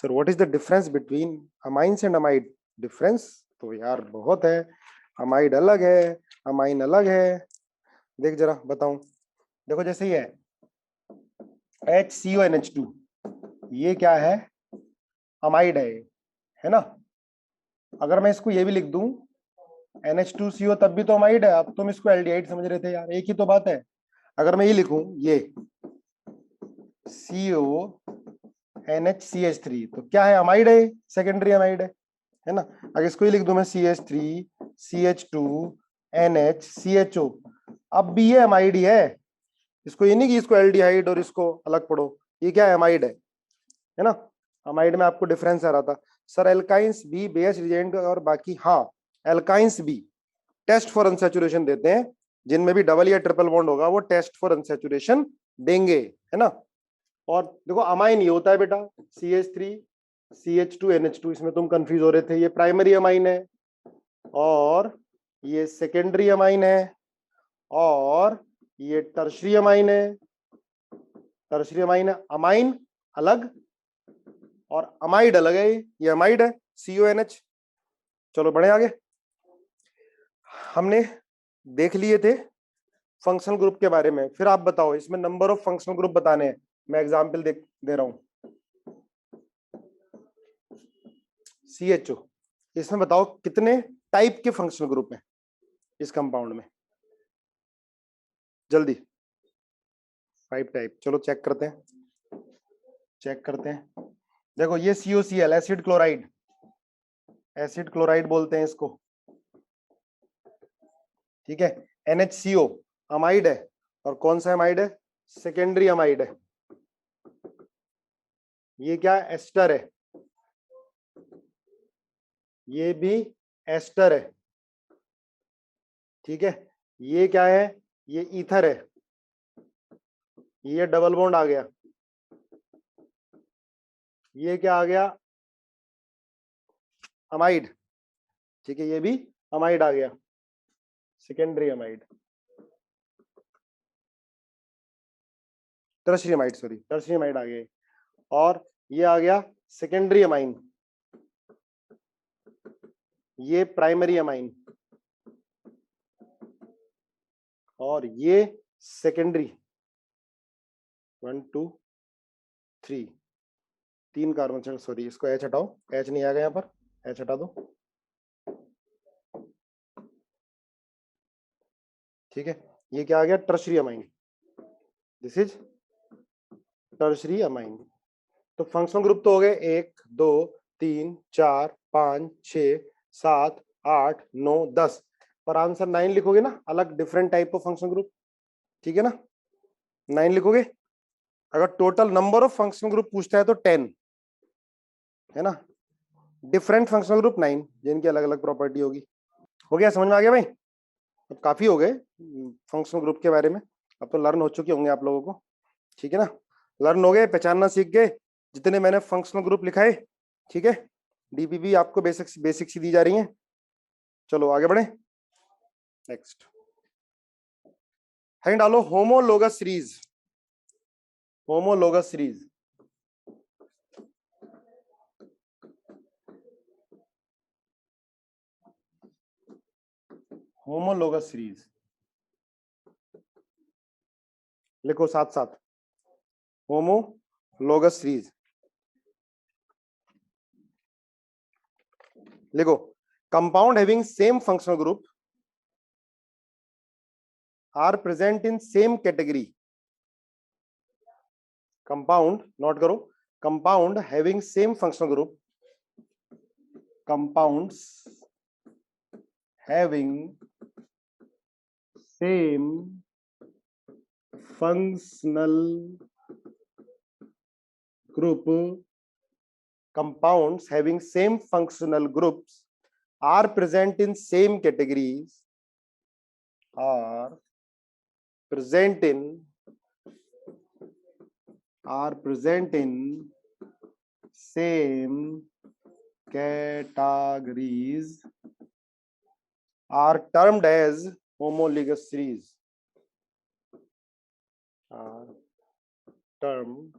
Sir what is the difference between amines and amide? Difference तो यार बहुत है, अमाइड अलग है, अमाइन अलग है। देख जरा बताऊं, देखो जैसे ये है HCONH2, ये क्या है? अमाइड है ना। अगर मैं इसको ये भी लिख दूं NH2CO तब भी तो अमाइड है। अब तुम इसको एल्डिहाइड समझ रहे थे यार, एक ही तो बात है। अगर मैं ये लिखूं ये CONHCH3 तो क्या है? अमाइड है, सेकेंडरी अमाइड है ना। अगर इसको ही लिख दूं मैं CH3CH2NHCHO, अब भी ये अमाइड ही है। इसको ये नहीं कि इसको एल्डिहाइड और इसको अलग पढ़ो, ये क्या है? अमाइड है ना। अमाइड में आपको डिफरेंस आ रहा था सर, एल्काइंस भी बेस रिएजेंट और बाकी, हाँ एल्काइंस भी टेस्ट फॉर अनसैचुरेशन देते हैं, जिनमें भी डबल या ट्रिपल बॉन्ड होगा वो टेस्ट फॉर अनसैचुरेशन देंगे, है ना। और देखो अमाइन ये होता है बेटा CH3CH2NH2, इसमें तुम कंफ्यूज हो रहे थे, ये प्राइमरी अमाइन है और ये सेकेंडरी अमाइन है और ये टर्शरी अमाइन है। टर्शरी अमाइन है, अमाइन अलग और अमाइड अलग है, ये अमाइड है CONH। चलो बढ़े आगे। हमने देख लिए थे फंक्शनल ग्रुप के बारे में, फिर आप बताओ इसमें नंबर ऑफ फंक्शनल ग्रुप बताने हैं। मैं एग्जांपल दे रहा हूं CHO, इसमें बताओ कितने टाइप के फंक्शनल ग्रुप हैं इस कंपाउंड में, जल्दी। 5 टाइप। चलो चेक करते हैं, देखो ये COCl acid chloride, acid chloride बोलते हैं इसको, ठीक है। NHCO अमाइड है, और कौन सा अमाइड है? सेकेंडरी अमाइड है। ये क्या एस्टर है, ये भी एस्टर है, ठीक है। ये क्या है? ये ईथर है, ये डबल बॉन्ड आ गया। ये क्या आ गया? अमाइड, ठीक है, ये भी अमाइड आ गया, secondary amide, tertiary amide, sorry tertiary amide आ गया। और ये आ गया सेकेंडरी अमाइन, ये प्राइमरी अमाइन, और ये सेकेंडरी। 1 2 3, 3 कार्बन, सॉरी इसको H हटाओ, H नहीं आ गया यहाँ पर, H हटा दो, ठीक है। ये क्या आ गया? Tertiary amine, this is tertiary amine. तो फंक्शनल ग्रुप तो हो गए 1 2 3 4 5 6 7 8 9 10, पर आंसर 9 लिखोगे ना, अलग different type of functional group, ठीक है ना, 9 लिखोगे। अगर total number of functional group पूछता है तो 10 है ना, डिफरेंट फंक्शनल ग्रुप 9, जिनकी अलग अलग प्रॉपर्टी होगी। हो गया, समझ में आ गया भाई? अब काफी हो गए फंक्शनल ग्रुप के बारे में, अब तो लर्न हो चुके होंगे आप लोगों को, ठीक है ना। लर्न हो गए, पहचानना सीख गए जितने मैंने फंक्शनल ग्रुप लिखाए, ठीक है। डीपीपी आपको बेसिक्स ही दी जा रही हैं। चलो आगे बढ़े, नेक्स्ट हेडिंग डालो homologous series. Homologous series, homologous series लिखो साथ साथ, होमोलोगस सीरीज लिखो। Compound having same functional group are present in same category. Compound note करो, compound having same functional group, compounds having same functional group, compounds having same functional groups are present in same categories, are present in same categories are termed as homologous series, are termed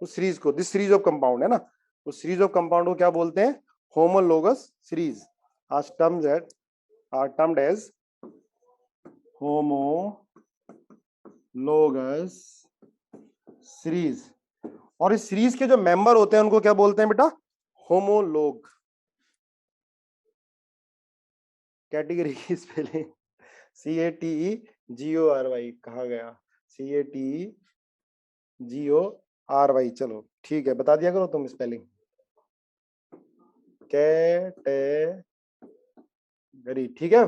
उस series को, this series of compound है ना, उस series of compound को क्या बोलते हैं? Homologous series. Are termed as homologous series. और इस सीरीज के जो मेंबर होते हैं उनको क्या बोलते हैं बेटा? होमोलोग। कैटेगरी की स्पेलिंग CATEGORY कहा गया, CATEGORY। चलो ठीक है, बता दिया करो तुम स्पेलिंग। कैटेगरी, ठीक है,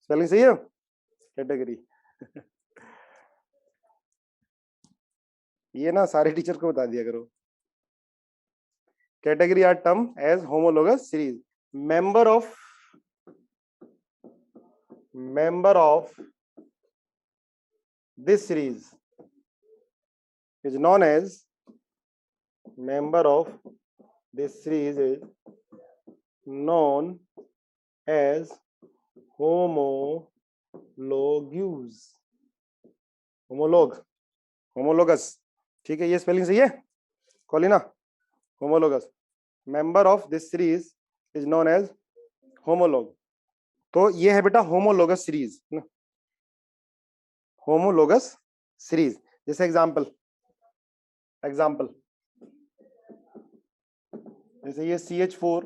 स्पेलिंग सही है, कैटेगरी। ये ना सारे टीचर को बता दिया करो। Category are term as homologous series. member of this series is known as member of this series is known as homologous। ठीक है, ये स्पेलिंग सही है कॉलिना? Homologous. Member of this series is known as homologue. तो ये है बेटा होमोलोगस सीरीज, होमोलोगस सीरीज। जैसे एग्जांपल जैसे ये CH4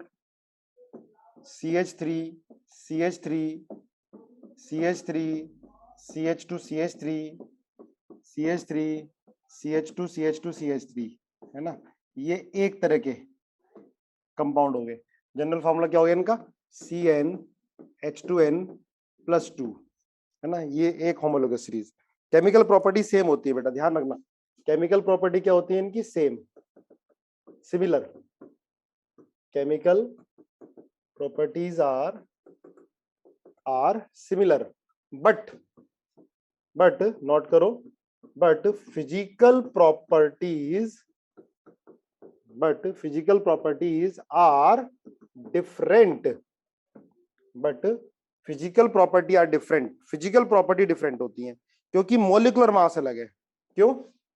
CH3 CH3 CH3 CH2 CH3 CH3 CH2 CH2 CH3 है ना, ये एक तरह के कंपाउंड हो गए। जनरल फॉर्मूला क्या हो गया इनका? CnH2n+2 है ना, ये एक homologous series. Chemical property same होती है बेटा, ध्यान रखना। केमिकल प्रॉपर्टी क्या होती है इनकी? Same, similar. Chemical properties are similar, but note करो, but physical properties are different. Physical property different होती हैं क्योंकि मॉलिक्यूलर मास अलग है। क्यों?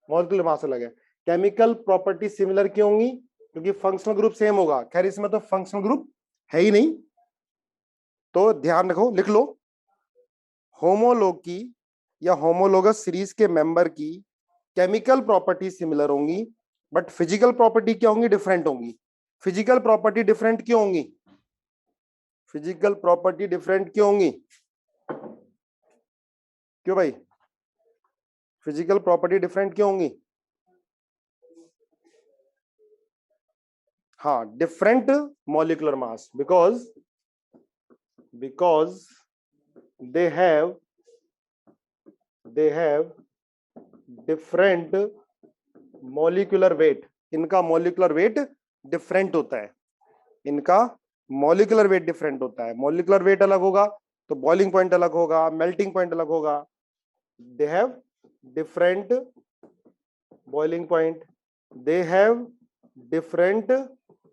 मॉलिक्यूलर मास अलग है। केमिकल प्रॉपर्टी सिमिलर क्यों होंगी? क्योंकि फंक्शनल ग्रुप सेम होगा। खैर इसमें तो फंक्शनल ग्रुप है ही नहीं, तो ध्यान रखो, लिख लो। होमोलोग की या होमोलोगस सीरीज के मेंबर की केमिकल प्रॉपर्टी सिमिलर होंगी, बट फिजिकल प्रॉपर्टी क्या होंगी? डिफरेंट होंगी। फिजिकल प्रॉपर्टी डिफरेंट क्यों होंगी? फिजिकल प्रॉपर्टी डिफरेंट क्यों होंगी? क्यों भाई? फिजिकल प्रॉपर्टी डिफरेंट क्यों होंगी? हाँ, different molecular mass, because they have different molecular weight. इनका मॉलिक्यूलर वेट डिफरेंट होता है, मॉलिक्यूलर वेट अलग होगा तो बॉइलिंग पॉइंट अलग होगा, मेल्टिंग पॉइंट अलग होगा। They have different boiling point, they have different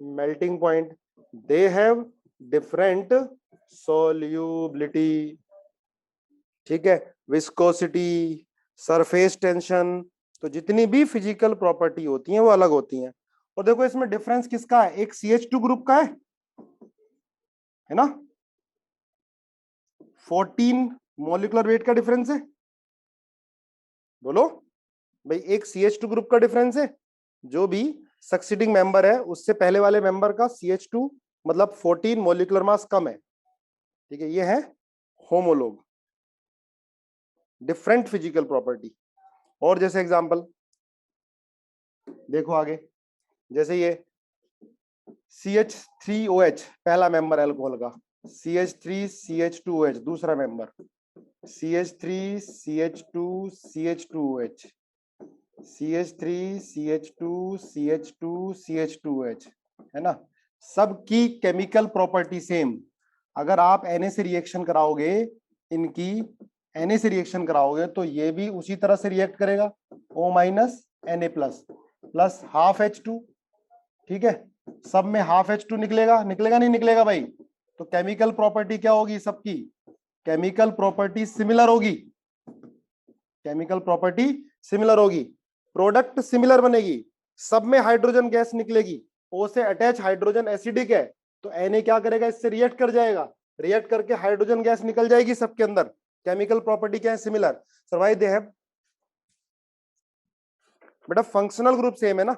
melting point, they have different solubility, ठीक है, विस्कोसिटी, सरफेस टेंशन। तो जितनी भी फिजिकल प्रॉपर्टी होती हैं वो अलग होती हैं। और देखो इसमें डिफरेंस किसका है? एक CH2 ग्रुप का है ना, 14 मॉलिक्यूलर वेट का डिफरेंस है। बोलो भाई, एक CH2 ग्रुप का डिफरेंस है, जो भी सक्सीडिंग मेंबर है उससे पहले वाले मेंबर का CH2 मतलब 14 मॉलिक्यूलर मास कम है, ठीक है। ये है होमोलोग, डिफरेंट फिजिकल प्रॉपर्टी। और जैसे एग्जांपल देखो आगे, जैसे ये CH3OH पहला मेंबर अल्कोहल का, CH3CH2OH दूसरा मेंबर, CH3CH2CH2OH, CH3CH2CH2CH2OH, है ना। सबकी केमिकल प्रॉपर्टी सेम। अगर आप Na से रिएक्शन कराओगे, इनकी Na से रिएक्शन कराओगे तो ये भी उसी तरह से रिएक्ट करेगा, O- Na+ plus half H2, ठीक है। सब में हाफ H2 निकलेगा नहीं निकलेगा भाई? तो केमिकल प्रॉपर्टी क्या होगी सबकी? केमिकल प्रॉपर्टी सिमिलर होगी, प्रोडक्ट सिमिलर बनेगी, सब में हाइड्रोजन गैस निकलेगी, O से अटैच हाइड्रोजन एसिडिक है, तो Na क्या करेगा, इससे रिएक्ट कर जाएगा, रिएक्ट करके हाइड्रोजन गैस निकल जाएगी सबके अंदर। केमिकल प्रॉपर्टी क्या है, similar. Sir why they have, बेटा फंक्शनल ग्रुप सेम है ना,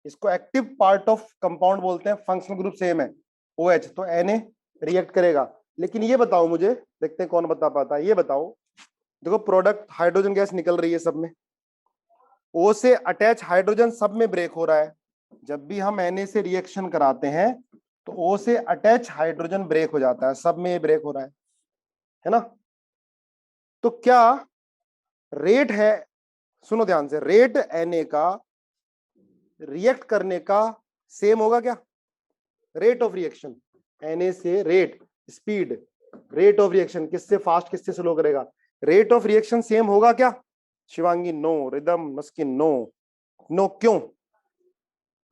इसको एक्टिव पार्ट ऑफ कंपाउंड बोलते हैं, फंक्शनल ग्रुप सेम है OH, तो Na रिएक्ट करेगा। लेकिन ये बताओ मुझे, देखते हैं कौन बता पाता है, ये बताओ, देखो प्रोडक्ट हाइड्रोजन गैस निकल रही है सब में, O से अटैच हाइड्रोजन सब में ब्रेक हो रहा है। जब भी हम Na से रिएक्शन कराते हैं तो O से अटैच हाइड्रोजन ब्रेक हो जाता है, सब में ये ब्रेक हो रहा है ना। तो क्या रेट है, सुनो ध्यान से, रेट Na का रिएक्ट करने का सेम होगा क्या, रेट ऑफ रिएक्शन Na से rate, speed, rate of reaction किससे फास्ट किससे स्लो करेगा, रेट ऑफ रिएक्शन सेम होगा क्या शिवांगी, नो, रिदम मस्किन, नो, नो क्यों,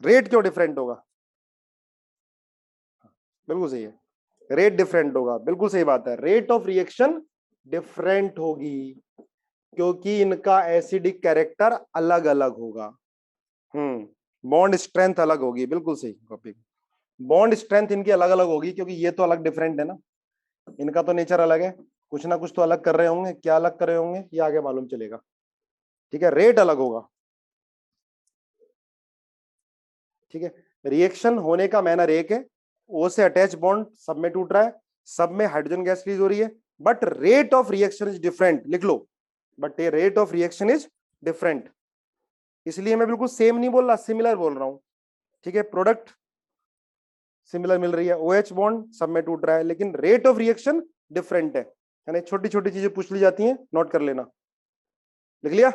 रेट क्यों डिफरेंट होगा, बिल्कुल सही है, रेट डिफरेंट होगा, बिल्कुल सही बात है, रेट ऑफ रिएक्शन डिफरेंट होगी क्योंकि इनका एसिडिक कैरेक्टर अलग अलग होगा। बॉन्ड स्ट्रेंथ अलग होगी, बिल्कुल सही कॉपी, बॉन्ड स्ट्रेंथ इनकी अलग अलग होगी क्योंकि ये तो अलग डिफरेंट है ना, इनका तो नेचर अलग है, कुछ ना कुछ तो अलग कर रहे होंगे, क्या अलग कर रहे होंगे ये आगे मालूम चलेगा, ठीक है, रेट अलग होगा, ठीक है। रिएक्शन होने का मैनर एक है, O से अटैच बॉन्ड सब में टूट रहा है, सब में हाइड्रोजन गैस रिलीज हो रही है, but rate of reaction is different, लिख लो, बट ये rate of reaction is different, इसलिए मैं बिल्कुल सेम नहीं बोल रहा, सिमिलर बोल रहा हूं, ठीक है। प्रोडक्ट सिमिलर मिल रही है, OH बॉन्ड सब में टूट रहा है, लेकिन रेट ऑफ रिएक्शन डिफरेंट है, यानी छोटी छोटी चीजें पूछ ली जाती हैं, नोट कर लेना, लिख लिया,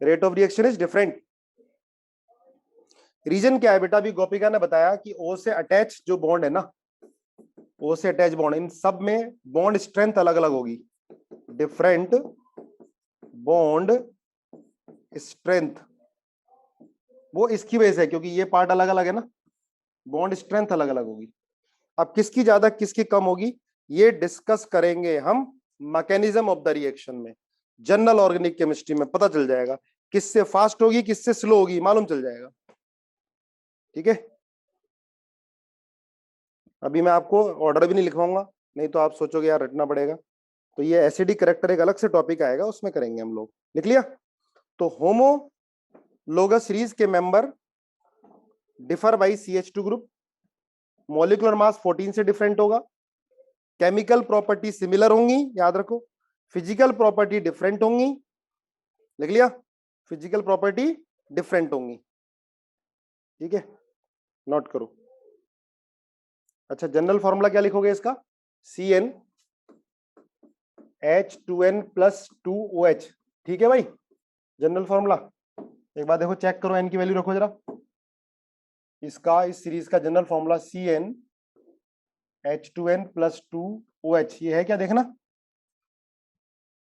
rate of reaction is different. Reason क्या है बेटा, अभी गोपिका ने बताया कि O से अटैच जो बॉन्ड है ना, O से अटैच बॉन्ड, इन सब में बॉन्ड स्ट्रेंथ अलग अलग होगी, डिफरेंट बॉन्ड स्ट्रेंथ, वो इसकी वजह से है क्योंकि ये पार्ट अलग अलग है ना, बॉन्ड स्ट्रेंथ अलग अलग होगी। अब किसकी ज्यादा किसकी कम होगी ये डिस्कस करेंगे हम मैकेनिज्म ऑफ द रिएक्शन में, जनरल ऑर्गेनिक केमिस्ट्री में पता चल जाएगा, किससे फास्ट होगी किससे स्लो होगी मालूम चल जाएगा, ठीक है। अभी मैं आपको ऑर्डर भी नहीं लिखवाऊंगा, नहीं तो आप सोचोगे यार रटना पड़ेगा, तो ये एसिडिक करेक्टर एक अलग से टॉपिक आएगा, उसमें करेंगे हम लोग, लिख लिया। तो होमोलोगस सीरीज के member differ by CH2 group, molecular mass 14 से डिफरेंट होगा, केमिकल प्रॉपर्टी सिमिलर होंगी, याद रखो, फिजिकल प्रॉपर्टी डिफरेंट होंगी, लिख लिया, फिजिकल प्रॉपर्टी डिफरेंट होंगी, ठीक है, नोट करो। अच्छा जनरल फॉर्मूला क्या लिखोगे इसका, CnH2n+2OH, ठीक है भाई, जनरल फॉर्मूला, एक बार देखो चेक करो, एन की वैल्यू रखो जरा, इसका इस सीरीज का जनरल फॉर्मूला CnH2n+2OH, ये है क्या, देखना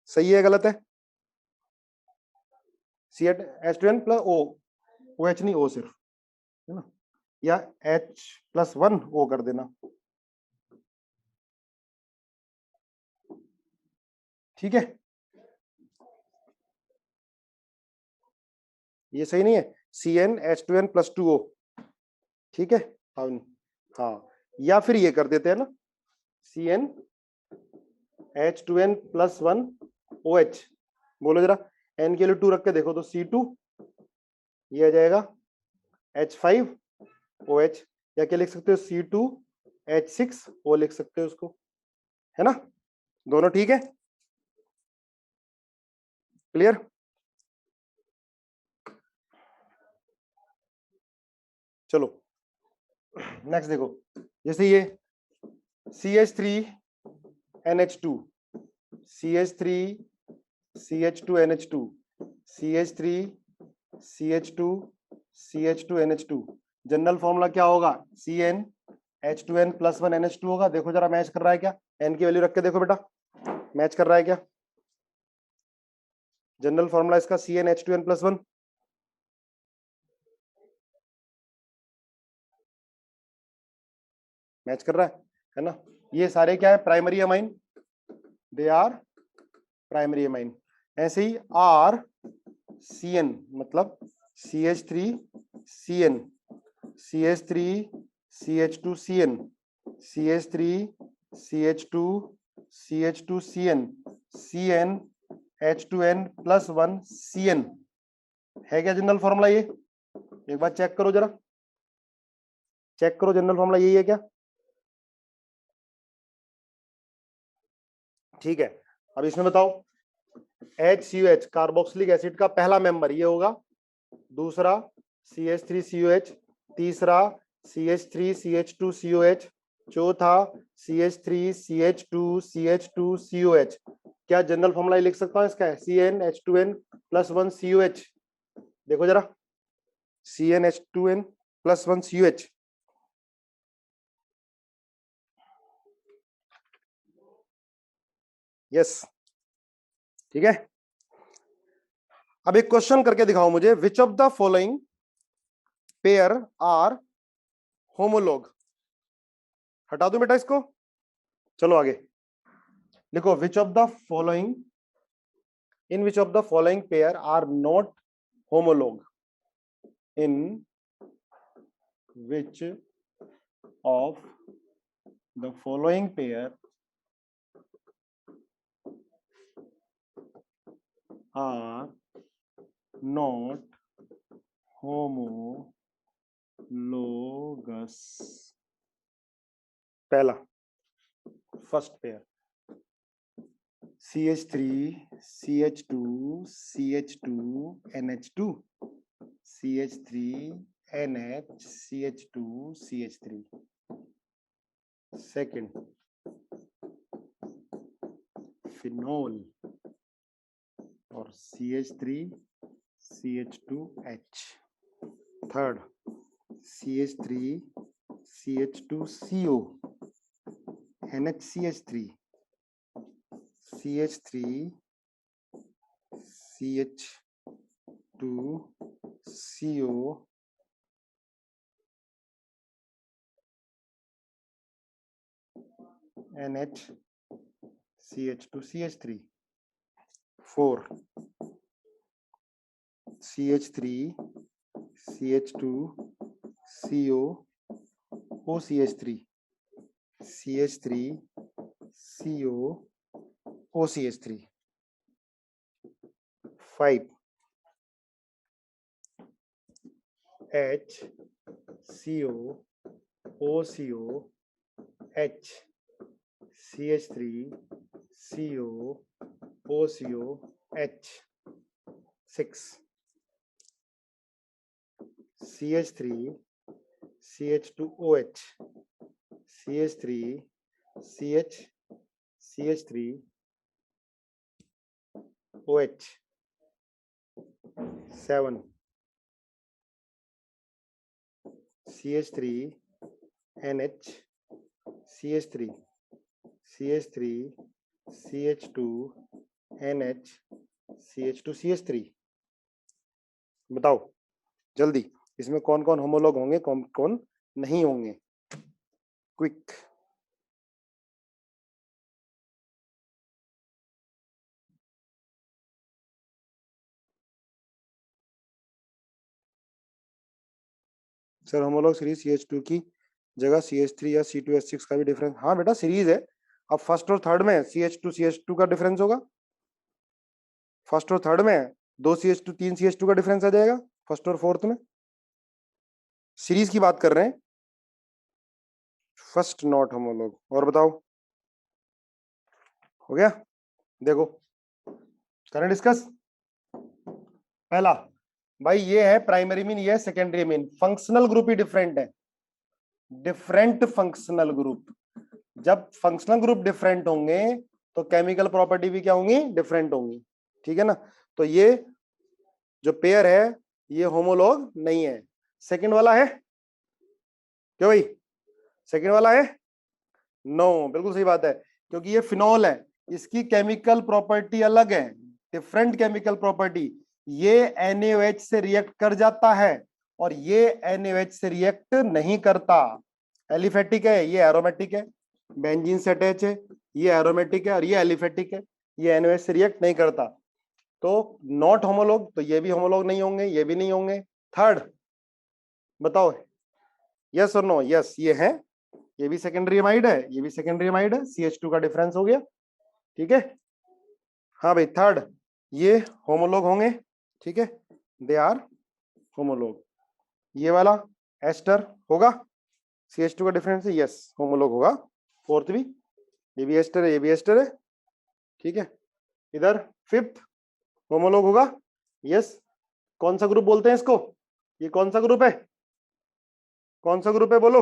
सही है गलत है, CnH2n+OH नहीं, O सिर्फ है ना, या H+1O कर देना, ठीक है, ये सही नहीं है, CnH2n+2O, ठीक है, हाँ, या फिर ये कर देते हैं ना, CnH2n+1OH, बोलो जरा, n के लिए 2 रख के देखो तो C2, ये आ जाएगा H5OH, या क्या लिख सकते हो, C2H6O लिख सकते हो उसको, है ना, दोनों ठीक है, क्लियर। चलो नेक्स्ट देखो, जैसे ये CH3NH2, CH3 CH2NH2, CH3 CH2 CH2NH2, general formula क्या होगा, CnH2n+1NH2 होगा, देखो जरा मैच कर रहा है क्या, n की वैल्यू रख के देखो बेटा, मैच कर रहा है क्या, जनरल फॉर्मूला इसका CnH2n+1, मैच कर रहा है ना, ये सारे क्या है, primary amine, they are primary amine, ऐसे ही RCN मतलब CH3CN, CH3 CH2 CN, CH3 CH2 CH2 CN, CN H2N plus 1 CN है क्या जनरल फॉर्मूला? ये एक बार चेक करो, जरा चेक करो, जनरल फॉर्मूला यही है क्या? ठीक है, अब इसमें बताओ HCOH कार्बोक्सिलिक एसिड का पहला मेंबर ये होगा, दूसरा CH3COH, तीसरा CH3CH2COH, चौथा CH3CH2CH2COH। क्या जनरल फॉर्मूला लिख सकता हूं इसका? है CnH2n प्लस 1 COH। देखो जरा, CnH2n प्लस 1 COH। यस, ठीक है। अब एक क्वेश्चन करके दिखाओ मुझे, which of the following pair are homologue. हटा दो बेटा इसको, चलो आगे लिखो, which of the following, in which of the following pair are not homologue, in which of the following pair are not homologous. पहला, first pair CH3 CH2 CH2 NH2, CH3 NH CH2 CH3। Second, phenol और CH3 CH2H। Third, CH3 CH2CO NHCH3, CH3 CH2CO NHCH2CH3। Four, CH3 CH2CO OCH3, CH3 CO OCH3। Five, HCO OCO H, CH3 CO OCO H। Six, CH3 CH2OH, CH3 CH3 OH। Seven, CH3 NH CH3, CH3 CH2 NH CH2 CH3। बताओ जल्दी, इसमें कौन कौन homologue होंगे, कौन कौन नहीं होंगे? Quick. Sir homologue series CH2 की जगह CH3 या C2H6 का भी डिफरेंस। हाँ बेटा सीरीज है, अब फर्स्ट और थर्ड में CH2 CH2 का डिफरेंस होगा, फर्स्ट और थर्ड में 2 CH2 3 CH2 का डिफरेंस आ जाएगा, फर्स्ट और फोर्थ में। सीरीज की बात कर रहे हैं, फर्स्ट नॉट होमोलॉग। और बताओ, हो गया? देखो करें डिस्कस। पहला भाई ये है प्राइमरी मीन, ये है सेकेंडरी मीन, फंक्शनल ग्रुप ही डिफरेंट है, डिफरेंट फंक्शनल ग्रुप। जब फंक्शनल ग्रुप डिफरेंट होंगे तो केमिकल प्रॉपर्टी भी क्या होंगी? डिफरेंट होंगी, ठीक है ना। तो ये जो पेयर है ये होमोलॉग नहीं है। सेकंड वाला है क्यों भाई? सेकंड वाला है? नो, बिल्कुल सही बात है, क्योंकि ये फिनॉल है, इसकी केमिकल प्रॉपर्टी अलग है, डिफरेंट केमिकल प्रॉपर्टी। ये NaOH से रिएक्ट कर जाता है और ये NaOH से रिएक्ट नहीं करता। एलिफेटिक है, ये एरोमेटिक है, बेंजीन से अटैच है, ये एरोमेटिक है और ये एलिफेटिक है, ये NaOH से रिएक्ट नहीं करता। तो नॉट होमोलॉग, तो ये भी होमोलॉग नहीं होंगे, ये भी नहीं होंगे। थर्ड बताओ, यस और नो? यस, ये है, ये भी सेकेंडरी अमाइड है, ये भी सेकेंडरी अमाइड है, CH2 का डिफरेंस हो गया। ठीक है, हाँ भाई थर्ड, ये होमोलॉग होंगे। ठीक है, दे आर होमोलॉग। ये वाला एस्टर होगा, CH2 का डिफरेंस है, यस होमोलॉग होगा। फोर्थ भी, ये भी एस्टर है, ये भी एस्टर है। ठीक है, इधर फिफ्थ होमोलॉग होगा, यस। कौन सा ग्रुप बोलते हैं इसको? ये कौन सा ग्रुप है? कौन सा ग्रुप है बोलो?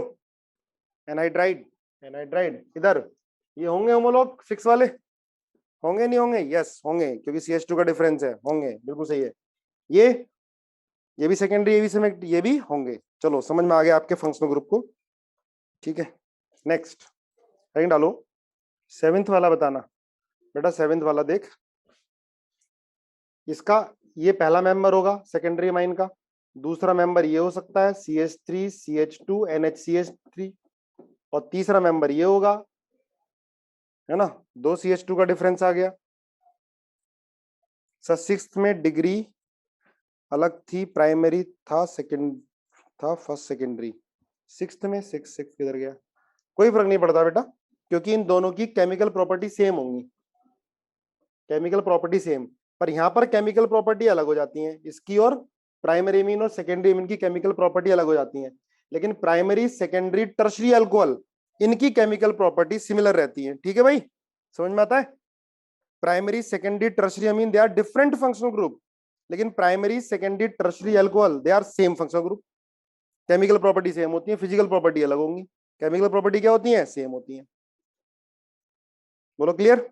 Anhydride, anhydride. इधर ये होंगे होमोलॉग सिक्स वाले? होंगे नहीं होंगे? यस होंगे, क्योंकि CH2 का डिफरेंस है, होंगे, बिल्कुल सही है। ये भी सेकेंडरी, ये भी होंगे। चलो समझ में आ गया आपके फंक्शनल ग्रुप को। ठीक है, नेक्स्ट हेडिंग डालो, सेवेंथ वाला बताना। बेटा सेवेंथ वाला देख, इसका ये पहला मेंबर होगा सेकेंडरी अमाइन का, दूसरा मेंबर ये हो सकता है CH3 CH2 NHCH3, और तीसरा मेंबर ये होगा, है ना, दो CH2 का डिफरेंस आ गया। सर सिक्स्थ में डिग्री अलग थी, प्राइमरी था, सेकंड था, फर्स्ट सेकेंडरी। सिक्स्थ में सिक्स सिक्स किधर गया? कोई फर्क नहीं पड़ता बेटा, क्योंकि इन दोनों की केमिकल प्रॉपर्टी सेम होंगी, केमिकल प्रॉपर्टी सेम। पर यहाँ पर केमिकल प्रॉपर्टी अलग हो जाती है इसकी, और प्राइमरी एमीन और सेकेंडरी एमीन की केमिकल प्रॉपर्टी अलग हो जाती है। लेकिन प्राइमरी सेकेंडरी टर्शरी अल्कोहल, इनकी केमिकल प्रॉपर्टी सिमिलर रहती है। ठीक है भाई, समझ में आता है? Primary secondary tertiary amine they are different functional group, लेकिन primary secondary tertiary alcohol they are same functional group. Chemical property same होती है, फिजिकल प्रॉपर्टी अलग होंगी। केमिकल प्रॉपर्टी क्या होती है? सेम होती है। बोलो क्लियर?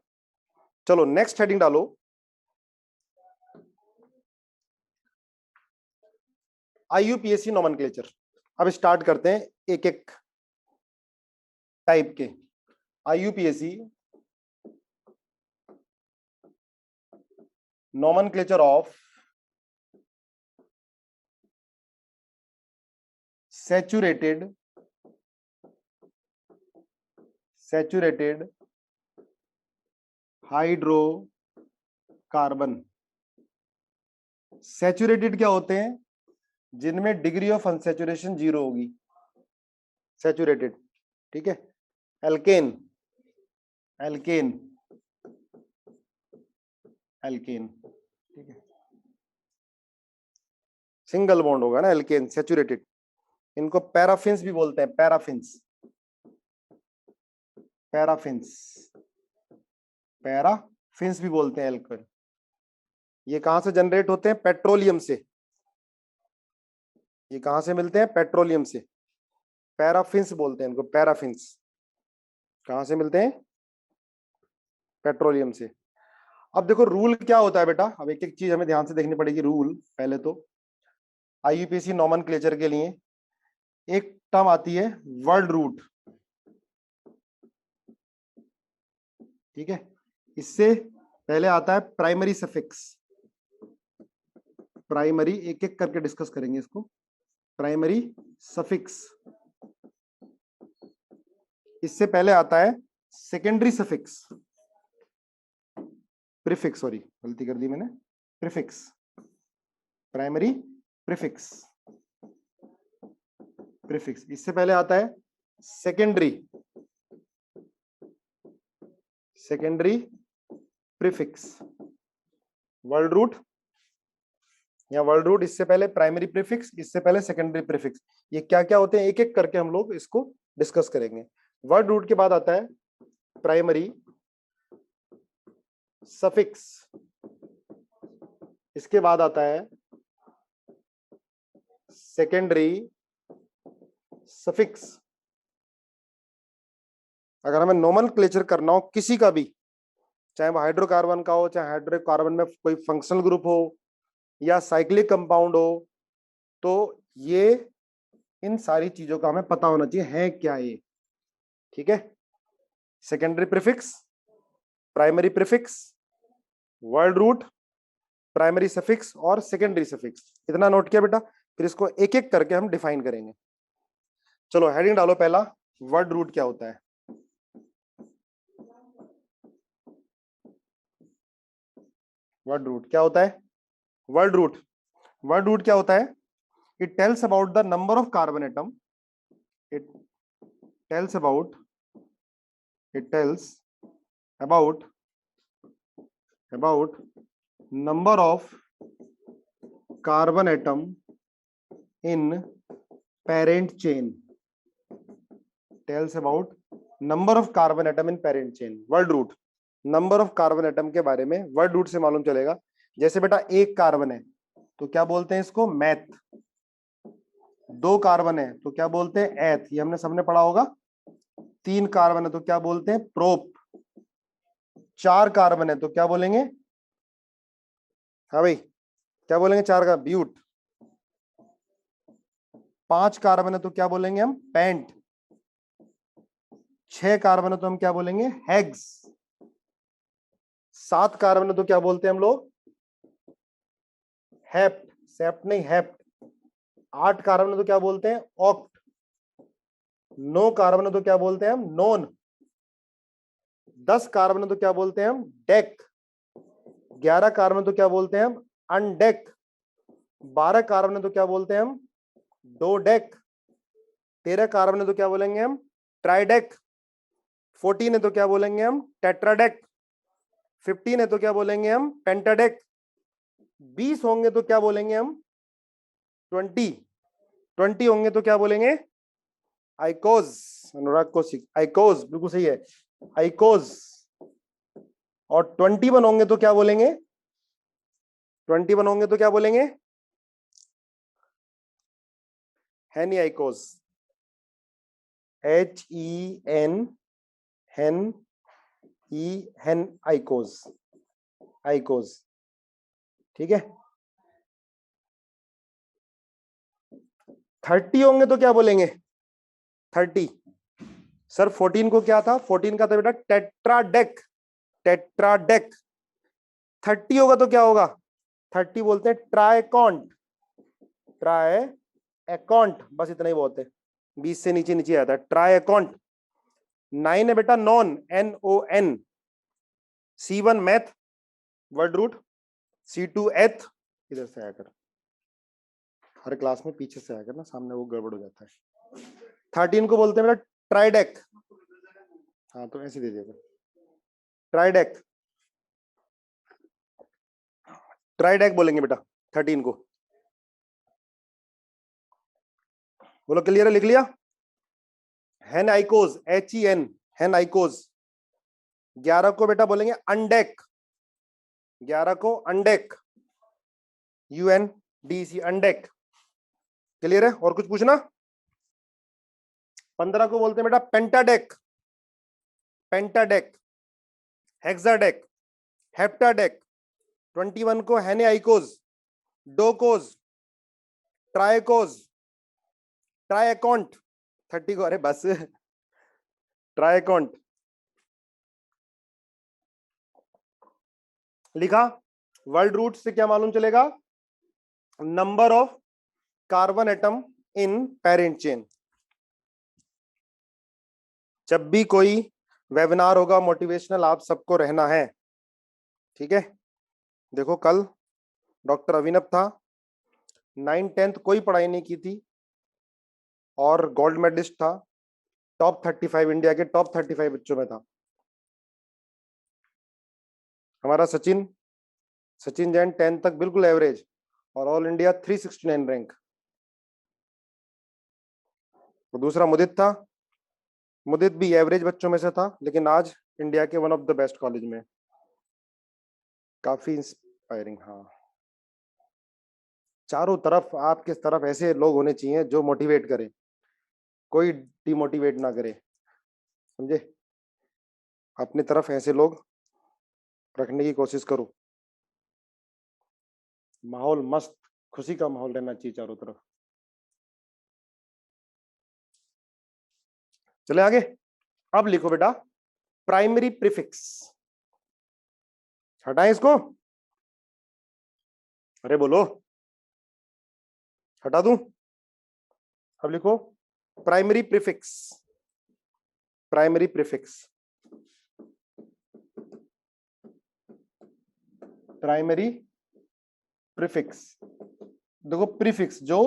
चलो नेक्स्ट हेडिंग डालो, IUPAC नोमेनक्लेचर। अब स्टार्ट करते हैं एक एक टाइप के। IUPAC nomenclature of saturated hydrocarbon. Saturated क्या होते हैं? जिनमें डिग्री ऑफ अनसैचुरेशन 0 होगी, सैचुरेटेड। ठीक है, एल्केन, एल्केन, एल्केन। ठीक है, सिंगल बॉन्ड होगा ना, एल्केन सैचुरेटेड। इनको पैराफिन्स भी बोलते हैं, पैराफिन्स, पैराफिन्स, पैराफिन्स भी बोलते हैं एल्कोहल। ये कहां से जनरेट होते हैं? पेट्रोलियम से। ये कहां से मिलते हैं? पेट्रोलियम से। पैराफिन्स बोलते हैं इनको, पैराफिन्स। कहां से मिलते हैं? पेट्रोलियम से। अब देखो रूल क्या होता है बेटा, अब एक एक चीज हमें ध्यान से देखनी पड़ेगी। रूल पहले तो IUPAC नोमेनक्लेचर के लिए एक टर्म आती है वर्ड रूट। ठीक है, इससे पहले आता है प्राइमरी सफिक्स। प्राइमरी एक एक करके डिस्कस करेंगे इसको। प्राइमरी सफिक्स, इससे पहले आता है सेकेंडरी सफिक्स, प्रीफिक्स, सॉरी गलती कर दी मैंने, प्रीफिक्स, प्राइमरी प्रीफिक्स, प्रीफिक्स। इससे पहले आता है secondary, secondary prefix, word root या वर्ड रूट। इससे पहले प्राइमरी प्रीफिक्स, इससे पहले सेकेंडरी प्रीफिक्स। ये क्या क्या होते हैं एक एक करके हम लोग इसको डिस्कस करेंगे। वर्ड रूट के बाद आता है प्राइमरी सफिक्स, इसके बाद आता है सेकेंडरी सफिक्स। अगर हमें नोमेनक्लेचर करना हो किसी का भी, चाहे वो हाइड्रोकार्बन का हो, चाहे हाइड्रोकार्बन में कोई फंक्शनल ग्रुप हो या साइक्लिक कंपाउंड हो, तो ये इन सारी चीजों का हमें पता होना चाहिए है क्या ये। ठीक है, secondary prefix, primary prefix, word root, primary suffix और सेकेंडरी सफिक्स। इतना नोट किया बेटा? फिर इसको एक एक करके हम डिफाइन करेंगे। चलो हेडिंग डालो पहला, वर्ड रूट क्या होता है? वर्ड रूट क्या होता है? वर्ड रूट, वर्ड रूट क्या होता है? It tells about the number of carbon atom it tells about it tells about number of carbon atom in parent chain. tells about number of carbon atom in parent chain. Word root number of carbon atom के बारे में word root से मालूम चलेगा। जैसे बेटा एक carbon है तो क्या बोलते हैं इसको, मैथ। दो कार्बन है तो क्या बोलते हैं, एथ। ये हमने सबने पढ़ा होगा। तीन कार्बन है तो क्या बोलते हैं, प्रोप। चार कार्बन है तो क्या बोलेंगे, हाँ भाई क्या बोलेंगे, चार का ब्यूट। पांच कार्बन है तो क्या बोलेंगे हम, पेंट। छह कार्बन है तो हम क्या बोलेंगे, हेक्स। सात कार्बन है तो क्या बोलते हैं हम लोग, हेप्ट। सेप्ट नहीं, हेप्ट। आठ कार्बन है तो क्या बोलते हैं, ऑक्ट। नौ कार्बन है तो क्या बोलते हैं हम, नोन। 10 कार्बन है तो क्या बोलते हैं हम, डेक। 11 कार्बन है तो क्या बोलते हैं हम, अनडेक। 12 कार्बन है तो क्या बोलते हैं हम, दो डेक। 13 कार्बन है तो क्या बोलेंगे हम, ट्राइडेक। 14 है तो क्या बोलेंगे हम, टेट्राडेक। 15 है तो क्या बोलेंगे हम, पेंटाडेक। 20 होंगे तो क्या बोलेंगे हम, 20 होंगे तो क्या बोलेंगे, आइकोज। अनुराग को आइकोज बिल्कुल सही है, आइकोज। और 21 होंगे तो क्या बोलेंगे, 21 होंगे तो क्या बोलेंगे, हेनी आइकोज। HEN, हेन ई हेन आइकोज, आइकोज। ठीक है। 30 होंगे तो क्या बोलेंगे, 30। सर 14 को क्या था, 14 का था बेटा टेट्राडेक, टेट्राडेक। 30 होगा तो क्या होगा, 30 बोलते हैं ट्राइकॉन्ट, ट्राई अकाउंट। बस इतना ही बहुत है, 20 से नीचे नीचे आता है, ट्राई अकाउंट। 9 है बेटा non, NON। C1 meth, word root. C2 eth, इधर से आया कर, हर क्लास में पीछे से आया कर ना, सामने वो गड़बड़ हो जाता है। 13 को बोलते हैं बेटा ट्राइडेक। हाँ तो ऐसे दे दिया, ट्राइडेक, ट्राइडेक बोलेंगे बेटा 13 को। बोलो क्लियर है, लिख लिया। हेन आइकोज, HEN, हेन आइकोज। 11 को बेटा बोलेंगे अनडेक, 11 को अनडेक, UNDC, अनडेक। क्लियर है, और कुछ पूछना। 15 को बोलते हैं बेटा पेंटाडेक, पेंटाडेक। हेक्साडेक, हेप्टाडेक। 21 को हेने आइकोज, डोकोज, ट्राइकोज, ट्राइकोंट। 30 को, अरे बस, ट्राइकोंट लिखा। वर्ल्ड रूट से क्या मालूम चलेगा, number of carbon atom in parent chain. जब भी कोई वेबिनार होगा मोटिवेशनल, आप सबको रहना है, ठीक है। देखो कल डॉक्टर अभिनव था, 9th-10th कोई पढ़ाई नहीं की थी और गोल्ड मेडलिस्ट था, टॉप 35, इंडिया के टॉप 35 बच्चों में था। हमारा सचिन, सचिन जैन 10th तक बिल्कुल एवरेज, और ऑल इंडिया 369 रैंक। दूसरा मुदित था, मुदित भी एवरेज बच्चों में से था, लेकिन आज इंडिया के one of the best college में। काफी इंस्पायरिंग। हाँ, चारों तरफ आपके तरफ ऐसे लोग होने चाहिए जो मोटिवेट करें, कोई डिमोटिवेट ना करे, समझे। अपनी तरफ ऐसे लोग रखने की कोशिश करो। माहौल मस्त, खुशी का माहौल रहना चाहिए चारों तरफ। चले आगे। अब लिखो बेटा प्राइमरी प्रीफिक्स। हटाएं इसको, अरे बोलो, हटा दूं। अब लिखो primary prefix, primary prefix, primary prefix. देखो प्रीफिक्स जो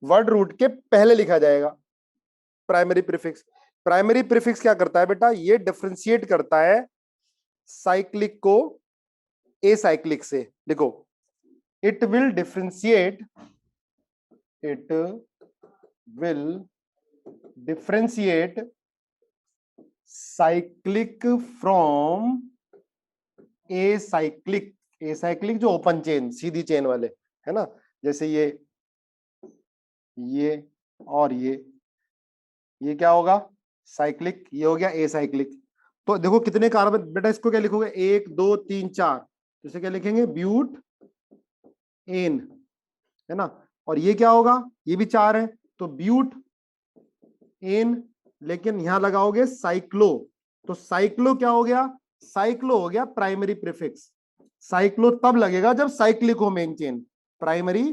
वर्ड रूट के पहले लिखा जाएगा, प्राइमरी प्रीफिक्स। प्राइमरी प्रीफिक्स क्या करता है बेटा, ये डिफरेंशिएट करता है साइक्लिक को एसाइक्लिक से। देखो, it will differentiate, it will differentiate cyclic from acyclic. Acyclic जो ओपन चेन, सीधी चेन वाले, है ना, जैसे ये और ये क्या होगा, साइक्लिक, ये हो गया एसाइक्लिक। तो देखो कितने कार्बन बेटा, इसको क्या लिखोगे, 1 2 3 4, तो इसे क्या लिखेंगे, ब्यूट एन, है ना। और ये क्या होगा, ये भी 4 है, तो ब्यूट एन, लेकिन यहां लगाओगे साइक्लो, तो साइक्लो क्या हो गया, साइक्लो हो गया प्राइमरी प्रीफिक्स। साइक्लो तब लगेगा जब साइक्लिक हो मेन चेन, प्राइमरी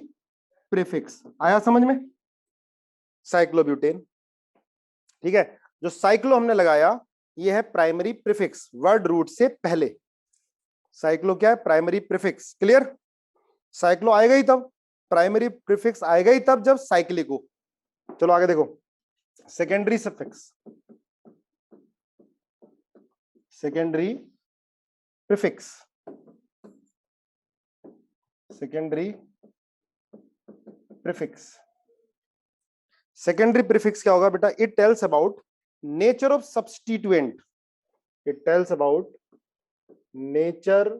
प्रीफिक्स। आया समझ में, साइक्लोब्यूटेन। ठीक है, जो साइक्लो हमने लगाया ये है प्राइमरी प्रीफिक्स, वर्ड रूट से पहले। साइक्लो क्या है, प्राइमरी प्रीफिक्स। क्लियर, साइक्लो आएगा ही तब, प्राइमरी प्रीफिक्स आएगा ही तब जब साइक्लिक हो। चलो आगे देखो, secondary suffix, secondary prefix, secondary prefix. Secondary prefix क्या होगा बेटा, it tells about nature of substituent, it tells about nature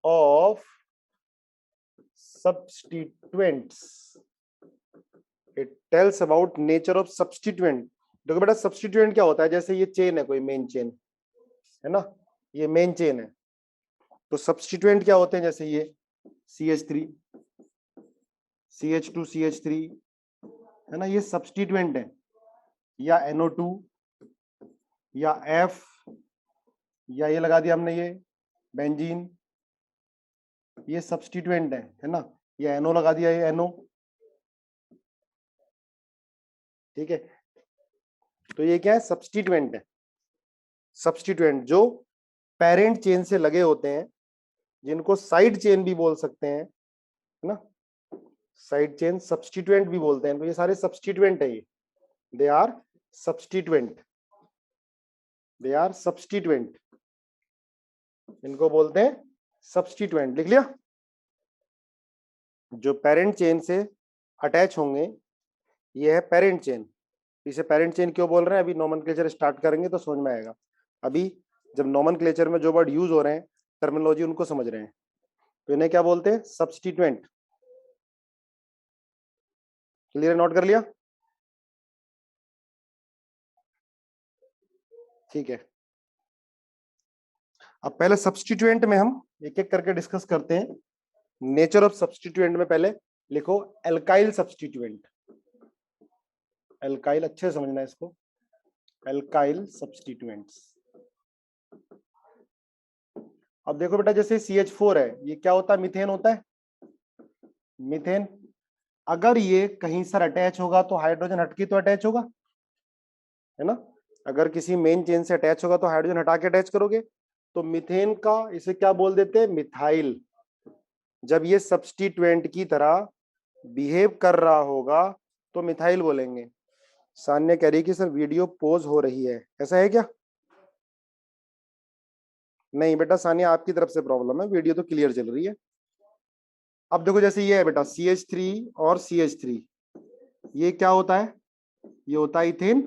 of substituents, it tells about nature of substituent। देखो बेटा सब्स्टिट्यूएंट क्या होता है, जैसे ये चेन है, कोई मेन चेन है ना, ये मेन चेन है, तो सब्स्टिट्यूएंट क्या होते हैं, जैसे ये CH3 CH2 CH3, है ना, ये सब्स्टिट्यूएंट है, या NO2 या F, या ये लगा दिया हमने ये बेंजीन, ये सब्स्टिट्यूएंट है ना, ये NO लगा दिया, ये NO। ठीक है, तो ये क्या है, सब्स्टिट्यूएंट है। सब्स्टिट्यूएंट जो पेरेंट चेन से लगे होते हैं, जिनको साइड चेन भी बोल सकते हैं, है ना, साइड चेन सब्स्टिट्यूएंट भी बोलते हैं, तो ये सारे सब्स्टिट्यूएंट है, ये they are substituent, they are substituent, इनको बोलते हैं सब्स्टिट्यूएंट। लिख लिया, जो पेरेंट चेन से अटैच होंगे, ये है पेरेंट चेन। इसे पेरेंट चेन क्यों बोल रहे हैं, अभी नोमेनक्लेचर स्टार्ट करेंगे तो समझ में आएगा। अभी जब नोमेनक्लेचर में जो वर्ड यूज हो रहे हैं, टर्मिनोलॉजी उनको समझ रहे हैं, तो इन्हें क्या बोलते हैं, सब्स्टिट्यूएंट। क्लियर, नोट कर लिया, ठीक है। अब पहले सब्स्टिट्यूएंट में हम एक एक करके डिस्कस करते हैं। नेचर ऑफ सब्स्टिट्यूएंट में पहले लिखो एल्काइल सब्स्टिट्यूएंट, एल्काइल, अच्छे से समझना है इसको, एल्काइल सब्स्टिट्यूएंट्स। अब देखो बेटा, जैसे CH4 है, ये क्या होता है, मीथेन होता है, मीथेन। अगर ये कहीं सर अटैच होगा तो हाइड्रोजन हटके तो अटैच होगा, है ना, अगर किसी मेन चेन से अटैच होगा तो हाइड्रोजन हटा के अटैच करोगे, तो मीथेन का इसे क्या बोल देते हैं, मिथाइल। जब ये सब्स्टिट्यूएंट की तरह बिहेव कर रहा होगा तो मिथाइल बोलेंगे। सान्या कह रही कि सर वीडियो पोज हो रही है, ऐसा है क्या? नहीं बेटा सानिया, आपकी तरफ से प्रॉब्लम है, वीडियो तो क्लियर चल रही है। अब देखो जैसे ये है बेटा CH3 और CH3, ये क्या होता है, ये होता है इथेन,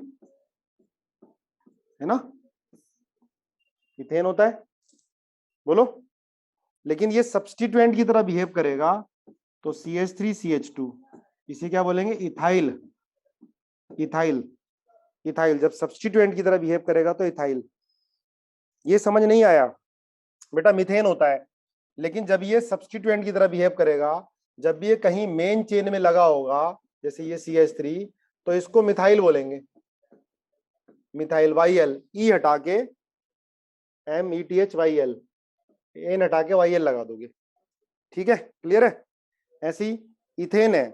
है ना, इथेन होता है, बोलो। लेकिन ये सब्स्टिट्यूएंट की तरह बिहेव करेगा तो CH3 CH2, इसे क्या बोलेंगे, इथाइल। इथाइल, इथाइल जब सब्स्टिट्यूएंट की तरह बिहेव करेगा तो इथाइल। ये समझ नहीं आया बेटा, मीथेन होता है, लेकिन जब ये सब्स्टिट्यूएंट की तरह बिहेव करेगा, जब भी ये कहीं मेन चेन में लगा होगा, जैसे ये CH3, तो इसको मिथाइल बोलेंगे, मिथाइल। YL, ई हटा के METHYL, एन हटा के YL लगा दोगे, ठीक है, क्लियर है। ऐसी इथेन है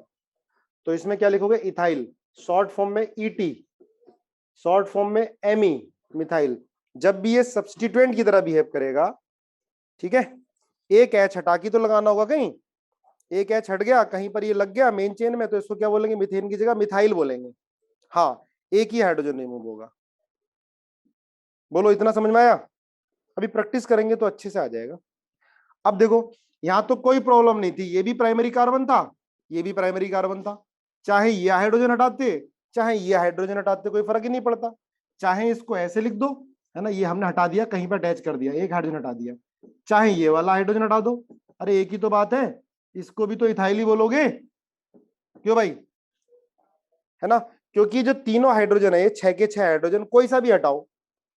तो इसमें क्या लिखोगे, इथाइल, शॉर्ट फॉर्म में ET, शॉर्ट फॉर्म में ME, मिथाइल। जब भी ये सब्स्टिट्यूएंट की तरह बिहेव करेगा, ठीक है, एक H हटा के तो लगाना होगा, कहीं एक H हट गया, कहीं पर ये लग गया मेन चेन में, तो इसको क्या बोलेंगे, मिथेन की जगह मिथाइल बोलेंगे। हाँ, एक ही हाइड्रोजन रिमूव होगा। बोलो इतना समझ में आया? अभी प्रैक्टिस करेंगे तो अच्छे से आ जाएगा। अब देखो यहां तो कोई प्रॉब्लम नहीं थी, ये भी प्राइमरी कार्बन था, ये भी प्राइमरी कार्बन था, चाहे ये हाइड्रोजन हटाते चाहे ये हाइड्रोजन हटाते कोई फर्क ही नहीं पड़ता। चाहे इसको ऐसे लिख दो, है ना, ये हमने हटा दिया, कहीं पर अटैच कर दिया, एक हाइड्रोजन हटा दिया, चाहे ये वाला हाइड्रोजन हटा दो, अरे एक ही तो बात है, इसको भी तो इथाइल ही बोलोगे, क्यों भाई, है ना? क्योंकि जो तीनों हाइड्रोजन है, ये 6 के 6 हाइड्रोजन, कोई सा भी हटाओ,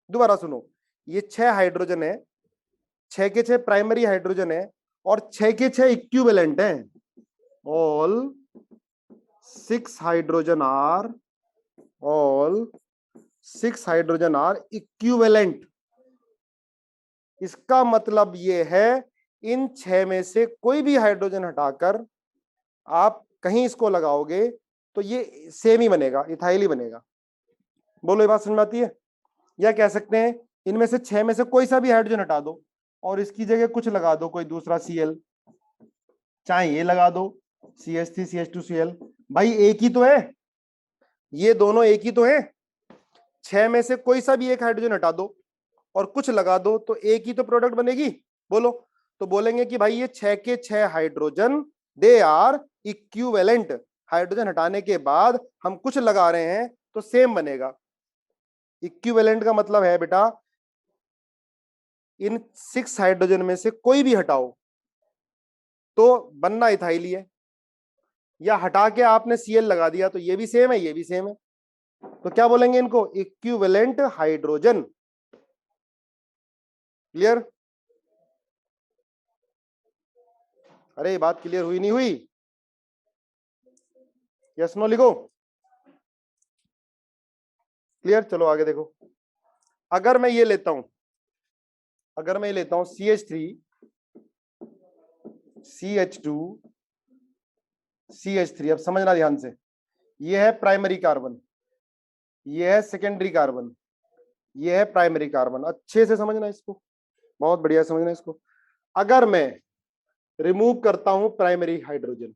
दोबारा सुनो, ये 6 हाइड्रोजन है, 6 के 6 प्राइमरी हाइड्रोजन है, और 6 के 6 इक्विवेलेंट है। All 6 hydrogen are, all 6 hydrogen are equivalent. इसका मतलब ये है इन 6 में से कोई भी हाइड्रोजन हटाकर आप कहीं इसको लगाओगे तो ये सेम ही बनेगा, इथाइल ही बनेगा। बोलो ये बात समझ में आती है? या कह सकते हैं इनमें से 6 में से कोई सा भी हाइड्रोजन हटा दो और इसकी जगह कुछ लगा दो, कोई दूसरा Cl, चाहे ये लगा दो CH3 CH2Cl, भाई एक ही तो है, ये दोनों एक ही तो है। 6 में से कोई सा भी एक हाइड्रोजन हटा दो और कुछ लगा दो तो एक ही तो प्रोडक्ट बनेगी। बोलो, तो बोलेंगे कि भाई ये 6 के 6 hydrogen they are equivalent, hydrogen हटाने के बाद हम कुछ लगा रहे हैं तो सेम बनेगा। इक्विवेलेंट का मतलब है बेटा इन 6 हाइड्रोजन में से कोई भी हटाओ तो बनना इथाइल ही है, या हटा के आपने Cl लगा दिया तो ये भी सेम है, ये भी सेम है, तो क्या बोलेंगे इनको? Equivalent hydrogen. क्लियर? अरे बात क्लियर हुई नहीं हुई? यस नो लिखो। क्लियर? चलो आगे देखो। अगर मैं ये लेता हूं, अगर मैं ये लेता हूं CH3 CH2 CH3, अब समझना ध्यान से, ये है प्राइमरी कार्बन, ये है सेकेंडरी कार्बन, ये है प्राइमरी कार्बन, अच्छे से समझना इसको, बहुत बढ़िया समझना इसको। अगर मैं रिमूव करता हूं प्राइमरी हाइड्रोजन,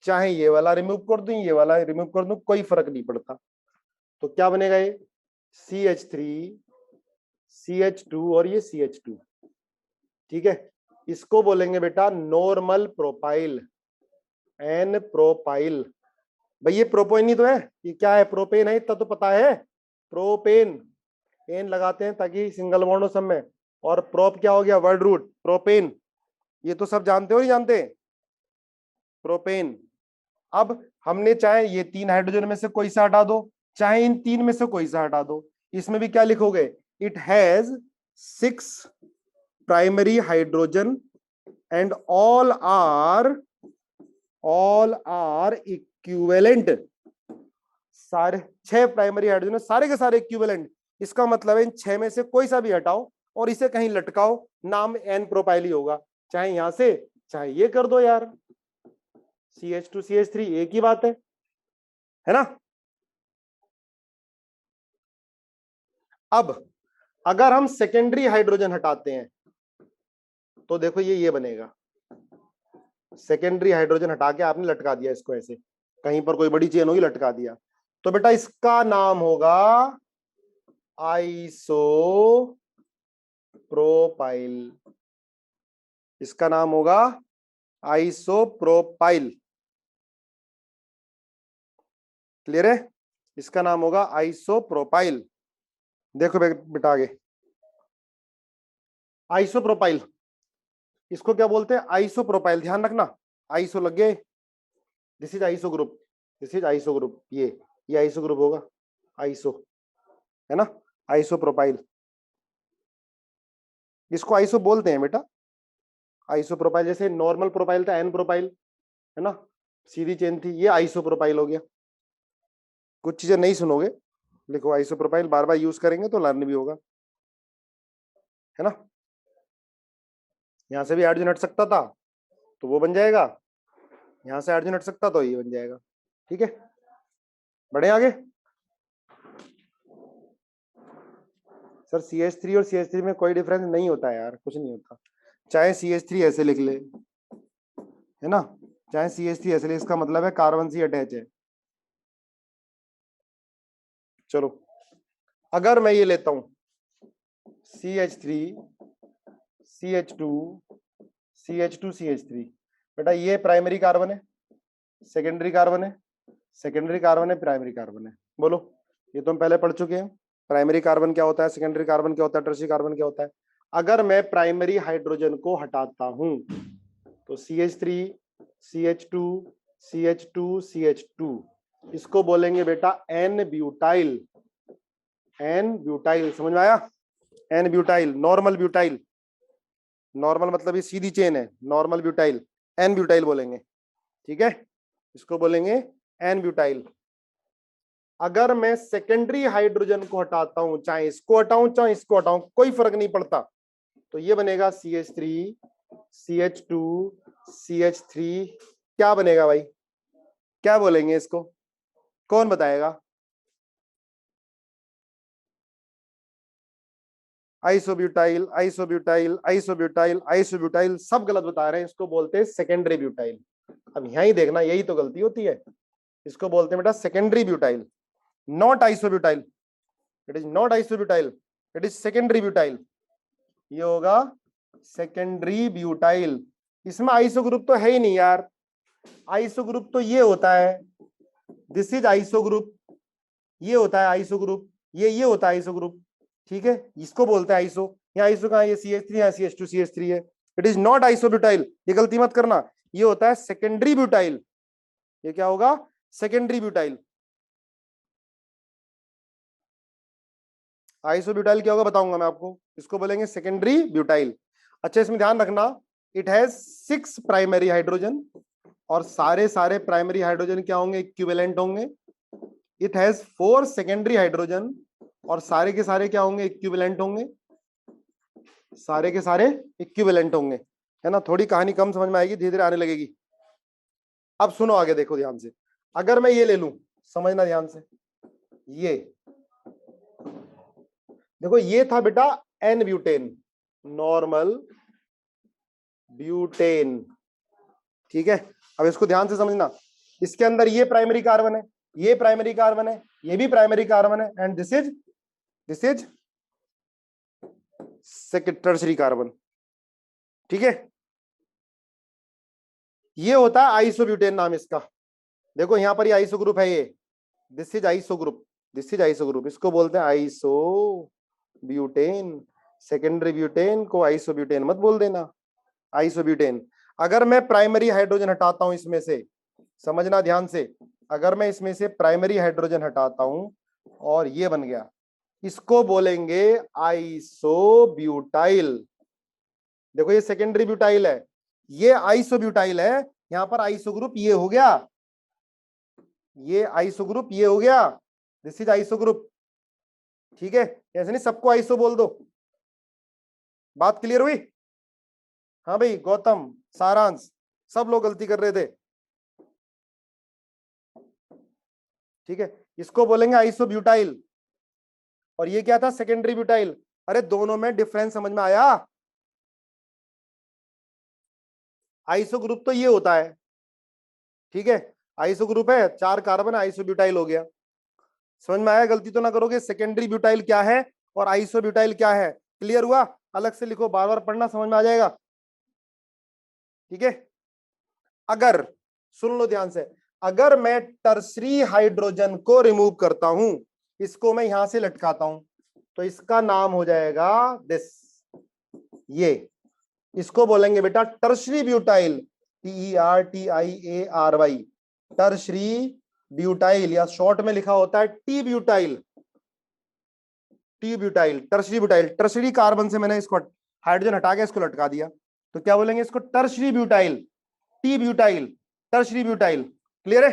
चाहे ये वाला रिमूव कर दूं ये वाला रिमूव कर दूं कोई फर्क नहीं पड़ता, तो क्या बनेगा? ये CH3 CH2 और ये CH2, ठीक है, इसको बोलेंगे बेटा नॉर्मल प्रोपाइल, एन प्रोपाइल। भाई ये प्रोपेन ही तो है, ये क्या है? प्रोपेन है, इतना तो पता है, प्रोपेन, एन लगाते हैं ताकि सिंगल बॉन्ड हो सब में, और प्रोप क्या हो गया? वर्ड रूट, प्रोपेन, ये तो सब जानते हो नहीं जानते? प्रोपेन। अब हमने चाहे ये 3 हाइड्रोजन में से कोई सा हटा दो, चाहे इन 3 में से कोई सा हटा दो, इसमें भी क्या लिखोगे? It has 6 primary hydrogen and all are equivalent. सारे 6 प्राइमरी हाइड्रोजन सारे के सारे इक्विवेलेंट, इसका मतलब है इन 6 में से कोई सा भी हटाओ और इसे कहीं लटकाओ, नाम एन प्रोपाइल ही होगा, चाहे यहां से चाहे ये कर दो यार, CH2 CH3 एक ही बात है ना? अब अगर हम सेकेंडरी हाइड्रोजन हटाते हैं तो देखो ये बनेगा, सेकेंडरी हाइड्रोजन हटा के आपने लटका दिया इसको ऐसे, कहीं पर कोई बड़ी चेन होगी लटका दिया, तो बेटा इसका नाम होगा आइसो प्रोपाइल, इसका नाम होगा आइसोप्रोपाइल। क्लियर है? इसका नाम होगा आइसोप्रोपाइल। देखो बेटा आगे, आइसोप्रोपाइल, इसको क्या बोलते हैं? आइसोप्रोपाइल, ध्यान रखना, आइसो लग गए, this is iso group, this is iso group, ये आइसो ग्रुप होगा, आइसो, है ना, आइसोप्रोपाइल, इसको आइसो बोलते हैं बेटा, आइसोप्रोपाइल। जैसे नॉर्मल प्रोपाइल था एन प्रोपाइल, है ना, सीधी चेन थी, ये आइसोप्रोपाइल हो गया। कुछ चीजें नहीं सुनोगे, लिखो आइसोप्रोपाइल, बार बार यूज करेंगे तो लर्न भी होगा, है ना। यहां से भी हाइड्रोजन हट सकता था तो वो बन जाएगा, यहां से हाइड्रोजन हट सकता तो ये बन जाएगा, ठीक है। बढ़े आगे। सर CH3 और CH3 में कोई डिफरेंस नहीं होता है यार, कुछ नहीं होता, चाहे CH3 ऐसे लिख ले, है ना, चाहे CH3 ऐसे लिख, इसका मतलब है कार्बन से अटैच है, चलो अगर मैं ये लेता हूं CH3 CH2 CH2 CH3, बेटा ये प्राइमरी कार्बन है, सेकेंडरी कार्बन है, सेकेंडरी कार्बन है, प्राइमरी कार्बन है। बोलो, ये तो हम पहले पढ़ चुके हैं। प्राइमरी कार्बन क्या होता है, सेकेंडरी कार्बन क्या होता है, टर्शियरी कार्बन क्या होता है। अगर मैं प्राइमरी हाइड्रोजन को हटाता हूं तो CH3 CH2 CH2 CH2, इसको बोलेंगे बेटा एन ब्यूटाइल। एन ब्यूटाइल, समझ में आया? N butyl, normal butyl. Normal मतलब ये सीधी चेन है, नॉर्मल ब्यूटाइल, एन ब्यूटाइल बोलेंगे। ठीक है, इसको बोलेंगे एन ब्यूटाइल। अगर मैं सेकेंडरी हाइड्रोजन को हटाता हूं, चाहे इसको हटाऊं चाहे इसको हटाऊं, कोई फर्क नहीं पड़ता, तो ये बनेगा CH3 CH2 CH3। क्या बनेगा भाई, क्या बोलेंगे इसको, कौन बताएगा? आइसोब्यूटाइल आइसोब्यूटाइल आइसोब्यूटाइल आइसोब्यूटाइल, सब गलत बता रहे हैं, इसको बोलते हैं सेकेंडरी ब्यूटाइल। अब यहीं देखना, यही तो गलती होती है। इसको बोलते हैं बेटा secondary butyl, not isobutyl. It is not isobutyl, it is secondary butyl. ये होगा सेकेंडरी ब्यूटाइल। इसमें आइसो ग्रुप तो है ही नहीं यार, आइसो ग्रुप तो ये होता है, दिस इज आइसो ग्रुप, ये होता है आइसो ग्रुप, ये होता है आइसो ग्रुप। ठीक है, इसको बोलते हैं आइसो। यहाँ आइसो कहाँ, ये CH3 है, CH2 CH3 है। इट इज नॉट आइसोब्यूटाइल, ये गलती मत करना, ये होता है सेकेंडरी ब्यूटाइल। ये क्या होगा, सेकेंडरी ब्यूटाइल। आइसोब्यूटाइल क्या होगा बताऊंगा मैं आपको, इसको बोलेंगे सेकेंडरी ब्यूटाइल। अच्छा, इसमें ध्यान रखना, इट हैज 6 प्राइमरी हाइड्रोजन, और सारे सारे प्राइमरी हाइड्रोजन क्या होंगे, इक्विवेलेंट होंगे। इट हैज 4 सेकेंडरी हाइड्रोजन, और सारे के सारे क्या होंगे, इक्विवेलेंट होंगे। सारे के सारे इक्विवेलेंट होंगे, है ना। थोड़ी कहानी कम समझ में आएगी, धीरे धीरे आने लगेगी। अब सुनो आगे, देखो ध्यान से, अगर मैं ये ले लूं, समझना ध्यान से, ये देखो, ये था बेटा एन ब्यूटेन, नॉर्मल ब्यूटेन। ठीक है, अब इसको ध्यान से समझना, इसके अंदर ये प्राइमरी कार्बन है, ये प्राइमरी कार्बन है, ये भी प्राइमरी कार्बन है, and this is tertiary carbon. ठीक है, ये होता है आइसोब्यूटेन नाम इसका। देखो यहां पर ये आइसो ग्रुप है, ये this is iso group, this is iso group, इसको बोलते हैं आइसो ब्यूटेन। सेकेंडरी ब्यूटेन को आइसो ब्यूटेन मत बोल देना, आइसो ब्यूटेन। अगर मैं प्राइमरी हाइड्रोजन हटाता हूं इसमें से, समझना ध्यान से, अगर मैं इसमें से प्राइमरी हाइड्रोजन हटाता हूं और ये बन गया, इसको बोलेंगे आइसोब्यूटाइल। देखो ये सेकेंडरी ब्यूटाइल है, ये आइसोब्यूटाइल है, यहां पर आइसो ग्रुप ये हो गया, ये आइसो ग्रुप ये हो गया, दिस इज आइसो ग्रुप। ठीक है, ऐसे नहीं सबको आइसो बोल दो। बात क्लियर हुई? हाँ भाई, गौतम, सारांश, सब लोग गलती कर रहे थे। ठीक है, इसको बोलेंगे आइसोब्यूटाइल, और ये क्या था, सेकेंडरी ब्यूटाइल। अरे दोनों में डिफरेंस समझ में आया? आइसो ग्रुप तो ये होता है, ठीक है, आइसो ग्रुप है, 4 कार्बन, आइसोब्यूटाइल हो गया। समझ में आया? गलती तो ना करोगे, सेकेंडरी ब्यूटाइल क्या है और आइसोब्यूटाइल क्या है, क्लियर हुआ? अलग से लिखो, बार बार पढ़ना, समझ में आ जाएगा। ठीक है, अगर, सुन लो ध्यान से, अगर मैं टर्सरी हाइड्रोजन को रिमूव करता हूं, इसको मैं यहां से लटकाता हूं, तो इसका नाम हो जाएगा दिस, ये, इसको बोलेंगे बेटा tertiary butyl, TERTIARY, tertiary butyl, या शॉर्ट में लिखा होता है T butyl. T butyl, tertiary butyl, tertiary carbon से मैंने इसको हाइड्रोजन हटा के इसको लटका दिया, तो क्या बोलेंगे इसको, tertiary butyl, T butyl, tertiary butyl. Clear है?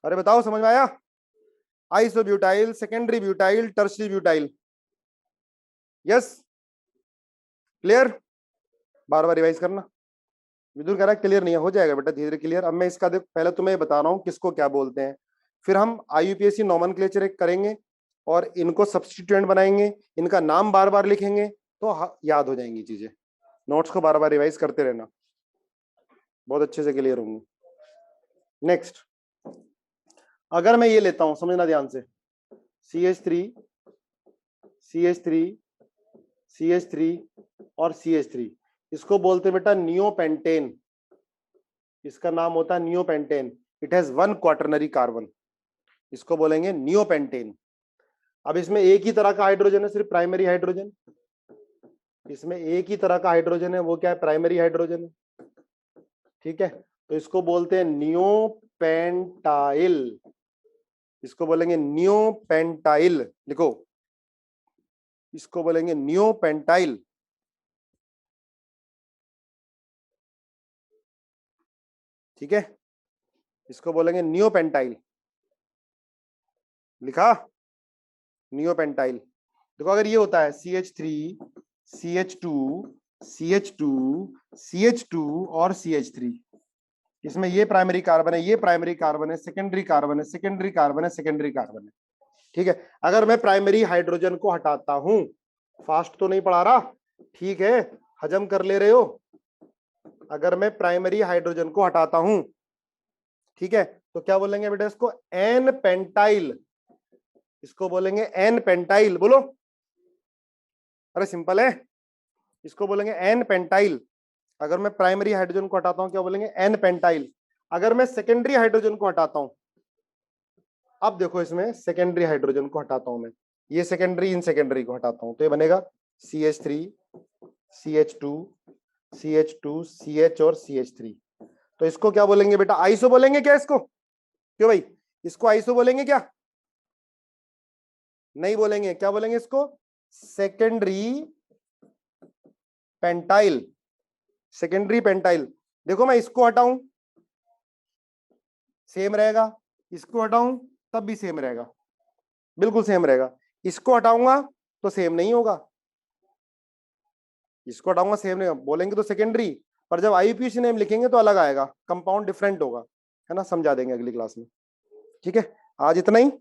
अरे बताओ, समझ में आया? Isobutyl, secondary butyl, tertiary butyl. Yes, clear? बार बार रिवाइज करना। विदुर कह रहा है क्लियर नहीं है, हो जाएगा बेटा धीरे धीरे क्लियर। अब मैं इसका देख, पहले तुम्हें बता रहा हूँ किसको क्या बोलते हैं, फिर हम IUPAC नॉमेनक्लेचर करेंगे और इनको सब्स्टिट्यूएंट बनाएंगे, इनका नाम बार बार लिखेंगे, तो याद हो जाएंगी चीजें। नोट्स को बार बार रिवाइज करते रहना, बहुत अच्छे से क्लियर होंगे। नेक्स्ट, अगर मैं ये लेता हूं, समझना ध्यान से, CH3 CH3 CH3 और CH3, इसको बोलते हैं बेटा नियोपेंटेन। इसका नाम होता है neopentane. It has 1 quaternary carbon, इसको बोलेंगे नियोपेंटेन। अब इसमें एक ही तरह का हाइड्रोजन है, सिर्फ प्राइमरी हाइड्रोजन। इसमें एक ही तरह का हाइड्रोजन है, वो क्या है? प्राइमरी हाइड्रोजन है। ठीक है, तो इसको बोलते हैं नियोपेंटाइल। इसको बोलेंगे नियोपेंटाइल, लिखो, इसको बोलेंगे नियोपेंटाइल। ठीक है, इसको बोलेंगे नियोपेंटाइल। लिखा? नियोपेंटाइल। देखो अगर ये होता है CH3 CH2 CH2 CH2 और CH3, इसमें ये प्राइमरी कार्बन है, ये प्राइमरी कार्बन है, सेकेंडरी कार्बन है, सेकेंडरी कार्बन है, सेकेंडरी कार्बन है। ठीक है, अगर मैं प्राइमरी हाइड्रोजन को हटाता हूं, फास्ट तो नहीं पढ़ा रहा, ठीक है, हजम कर ले रहे हो। अगर मैं प्राइमरी हाइड्रोजन को हटाता हूं, ठीक है, तो क्या बोलेंगे बेटा इसको? N pentyl. इसको बोलेंगे एन पेंटाइल। बोलो, अरे सिंपल है, इसको बोलेंगे एन पेंटाइल। अगर मैं प्राइमरी हाइड्रोजन को हटाता हूं, क्या बोलेंगे? N pentyl. अगर मैं सेकेंडरी हाइड्रोजन को हटाता हूं, अब देखो इसमें सेकेंडरी हाइड्रोजन को हटाता हूं मैं, ये सेकेंडरी, इन सेकेंडरी को हटाता हूं, तो ये बनेगा CH3 CH2 CH2 CH और CH3। तो इसको क्या बोलेंगे बेटा? आइसो बोलेंगे क्या इसको? क्यों भाई, इसको आइसो बोलेंगे क्या? नहीं बोलेंगे। क्या बोलेंगे इसको? Secondary pentyl. Secondary pentyl. देखो मैं इसको हटाऊं, सेम रहेगा, इसको हटाऊं तब भी सेम रहेगा, बिल्कुल सेम रहेगा। इसको हटाऊंगा तो सेम नहीं होगा, इसको हटाऊंगा सेम नहीं होगा। बोलेंगे तो सेकेंडरी, पर जब IUPAC नेम लिखेंगे तो अलग आएगा, कंपाउंड डिफरेंट होगा, है ना? समझा देंगे अगली क्लास में। ठीक है, आज इतना ही,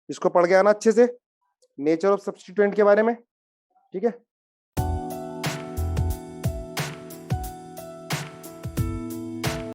इसको पढ़ के आना अच्छे से, नेचर ऑफ सब्स्टिट्यूएंट के बारे में। ठीक है।